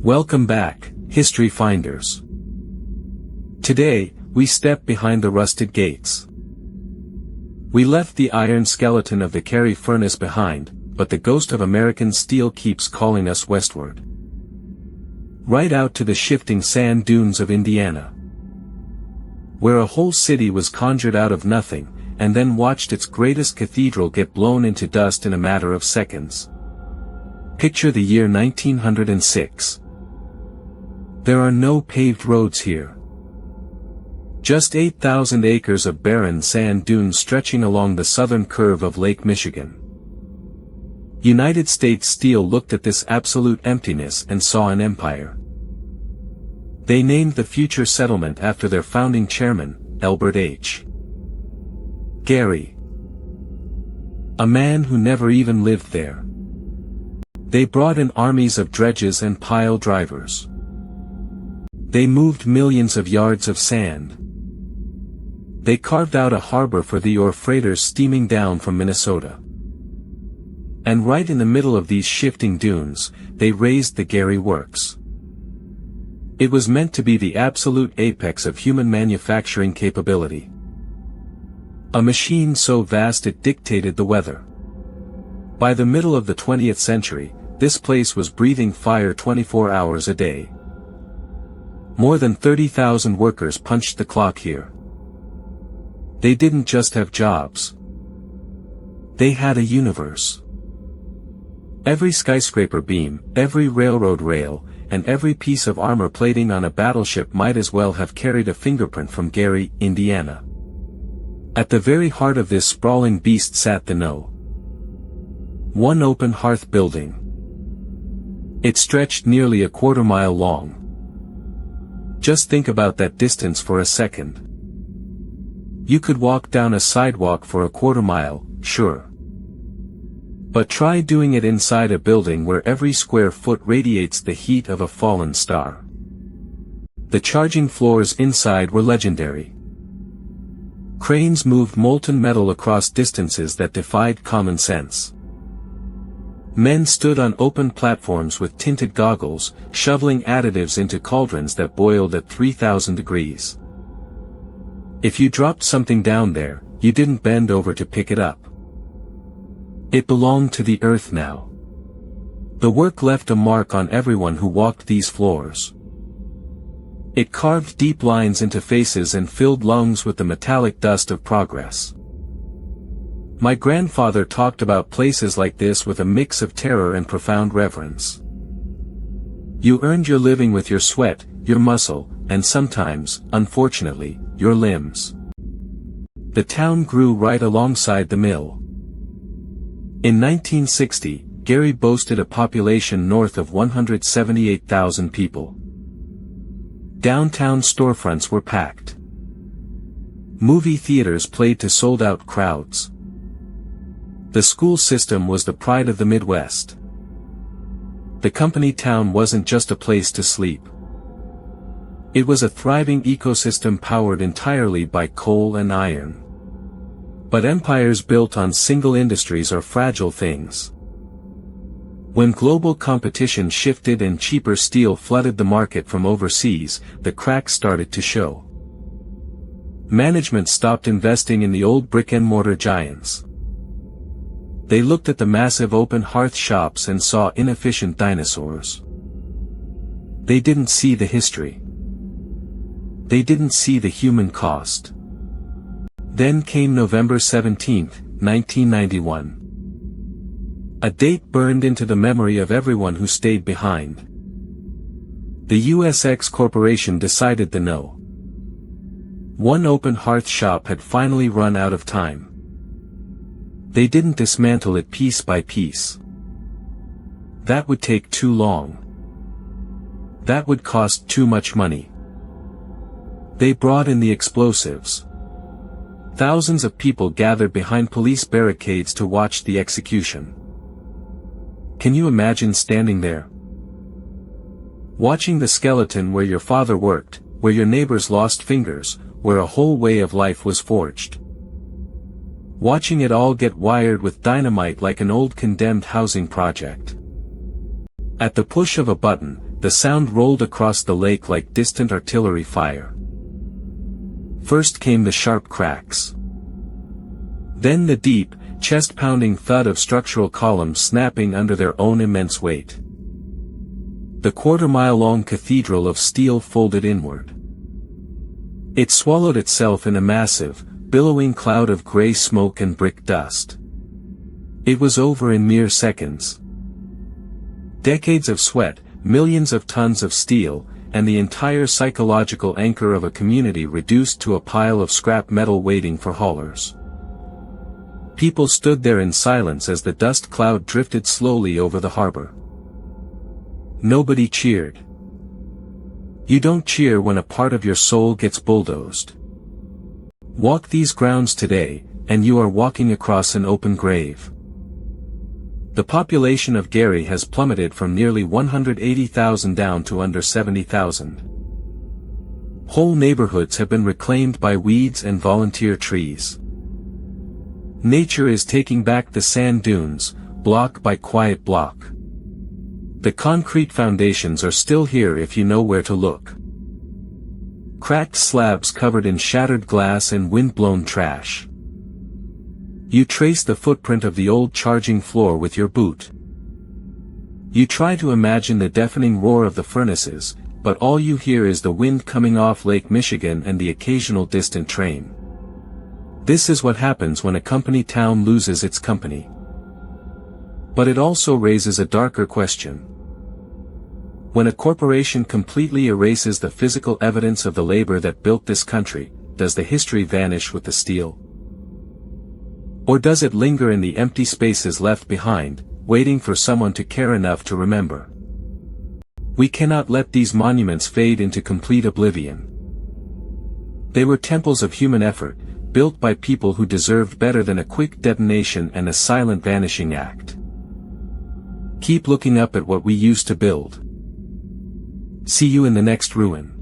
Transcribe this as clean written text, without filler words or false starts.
Welcome back, history finders. Today, we step behind the rusted gates. We left the iron skeleton of the Carey furnace behind, but the ghost of American steel keeps calling us westward. Right out to the shifting sand dunes of Indiana, where a whole city was conjured out of nothing, and then watched its greatest cathedral get blown into dust in a matter of seconds. Picture the year 1906. There are no paved roads here. Just 8,000 acres of barren sand dunes stretching along the southern curve of Lake Michigan. United States Steel looked at this absolute emptiness and saw an empire. They named the future settlement after their founding chairman, Albert H. Gary. A man who never even lived there. They brought in armies of dredges and pile drivers. They moved millions of yards of sand. They carved out a harbor for the ore freighters steaming down from Minnesota. And right in the middle of these shifting dunes, they raised the Gary Works. It was meant to be the absolute apex of human manufacturing capability. A machine so vast it dictated the weather. By the middle of the 20th century, this place was breathing fire 24 hours a day. More than 30,000 workers punched the clock here. They didn't just have jobs. They had a universe. Every skyscraper beam, every railroad rail, and every piece of armor plating on a battleship might as well have carried a fingerprint from Gary, Indiana. At the very heart of this sprawling beast sat the No. 1 open hearth building. It stretched nearly a quarter-mile long. Just think about that distance for a second. You could walk down a sidewalk for a quarter-mile, sure. But try doing it inside a building where every square foot radiates the heat of a fallen star. The charging floors inside were legendary. Cranes moved molten metal across distances that defied common sense. Men stood on open platforms with tinted goggles, shoveling additives into cauldrons that boiled at 3,000 degrees. If you dropped something down there, you didn't bend over to pick it up. It belonged to the earth now. The work left a mark on everyone who walked these floors. It carved deep lines into faces and filled lungs with the metallic dust of progress. My grandfather talked about places like this with a mix of terror and profound reverence. You earned your living with your sweat, your muscle, and sometimes, unfortunately, your limbs. The town grew right alongside the mill. In 1960, Gary boasted a population north of 178,000 people. Downtown storefronts were packed. Movie theaters played to sold-out crowds. The school system was the pride of the Midwest. The company town wasn't just a place to sleep. It was a thriving ecosystem powered entirely by coal and iron. But empires built on single industries are fragile things. When global competition shifted and cheaper steel flooded the market from overseas, the cracks started to show. Management stopped investing in the old brick-and-mortar giants. They looked at the massive open hearth shops and saw inefficient dinosaurs. They didn't see the history. They didn't see the human cost. Then came November 17, 1991. A date burned into the memory of everyone who stayed behind. The USX Corporation decided the No. 1 open hearth shop had finally run out of time. They didn't dismantle it piece by piece. That would take too long. That would cost too much money. They brought in the explosives. Thousands of people gathered behind police barricades to watch the execution. Can you imagine standing there? Watching the skeleton where your father worked, where your neighbors lost fingers, where a whole way of life was forged. Watching it all get wired with dynamite like an old condemned housing project. At the push of a button, the sound rolled across the lake like distant artillery fire. First came the sharp cracks. Then the deep, chest-pounding thud of structural columns snapping under their own immense weight. The quarter-mile-long cathedral of steel folded inward. It swallowed itself in a massive, billowing cloud of gray smoke and brick dust. It was over in mere seconds. Decades of sweat, millions of tons of steel, and the entire psychological anchor of a community reduced to a pile of scrap metal waiting for haulers. People stood there in silence as the dust cloud drifted slowly over the harbor. Nobody cheered. You don't cheer when a part of your soul gets bulldozed. Walk these grounds today, and you are walking across an open grave. The population of Gary has plummeted from nearly 180,000 down to under 70,000. Whole neighborhoods have been reclaimed by weeds and volunteer trees. Nature is taking back the sand dunes, block by quiet block. The concrete foundations are still here if you know where to look. Cracked slabs covered in shattered glass and wind-blown trash. You trace the footprint of the old charging floor with your boot. You try to imagine the deafening roar of the furnaces, but all you hear is the wind coming off Lake Michigan and the occasional distant train. This is what happens when a company town loses its company. But it also raises a darker question. When a corporation completely erases the physical evidence of the labor that built this country, does the history vanish with the steel? Or does it linger in the empty spaces left behind, waiting for someone to care enough to remember? We cannot let these monuments fade into complete oblivion. They were temples of human effort, built by people who deserved better than a quick detonation and a silent vanishing act. Keep looking up at what we used to build. See you in the next ruin.